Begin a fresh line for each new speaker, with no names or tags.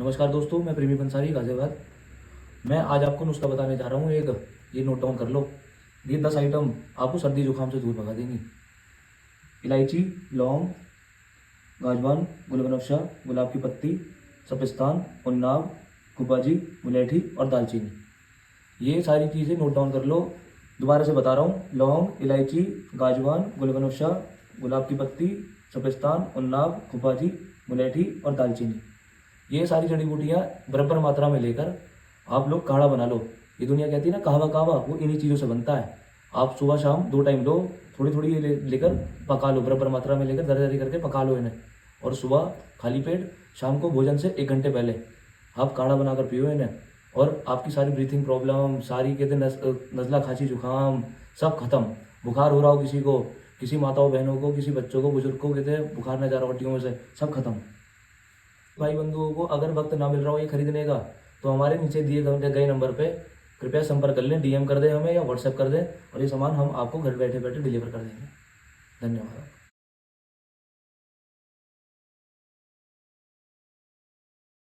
नमस्कार दोस्तों, मैं प्रेमी पंसारी गाजियाबाद। मैं आज आपको नुस्खा बताने जा रहा हूँ एक। ये नोट डाउन कर लो। ये 10 आइटम आपको सर्दी जुकाम से दूर भगा देंगी। इलायची, लौंग, गाजवान, गुलगनफशा, गुलाब की पत्ती, सपिस्तान, उन्नाव, कुपाजी, मुलेठी और दालचीनी। ये सारी चीज़ें नोट डाउन कर लो। दोबारा से बता रहा हूँ। लौंग, इलायची, गाजवान, गुलगनफशा, गुलाब की पत्ती, सपिस्तान, उन्नाव, कुपाजी, मुलेठी और दालचीनी। ये सारी जड़ी बूटियाँ बराबर मात्रा में लेकर आप लोग काढ़ा बना लो। ये दुनिया कहती है ना कहवा कहवा, वो इन्हीं चीज़ों से बनता है। आप सुबह शाम 2 टाइम लो। थोड़ी थोड़ी ये लेकर पका लो, बराबर मात्रा में लेकर दर दरी करके पका लो इन्हें। और सुबह खाली पेट, शाम को भोजन से 1 घंटे पहले आप काढ़ा बनाकर पियो इन्हें। और आपकी सारी ब्रीथिंग प्रॉब्लम, सारी कहते नज़ला, खांसी, जुकाम सब खत्म। बुखार हो रहा हो किसी को, किसी माताओं बहनों को, किसी बच्चों को, बुजुर्ग को कहते हैं बुखार न जा रहा हो हड्डियों में से, सब खत्म। भाई बंधुओं को अगर वक्त ना मिल रहा हो ये खरीदने का, तो हमारे नीचे दिए गए नंबर पे कृपया संपर्क कर लें। DM कर दें हमें या व्हाट्सएप कर दें, और ये सामान हम आपको घर बैठे बैठे डिलीवर कर देंगे। धन्यवाद।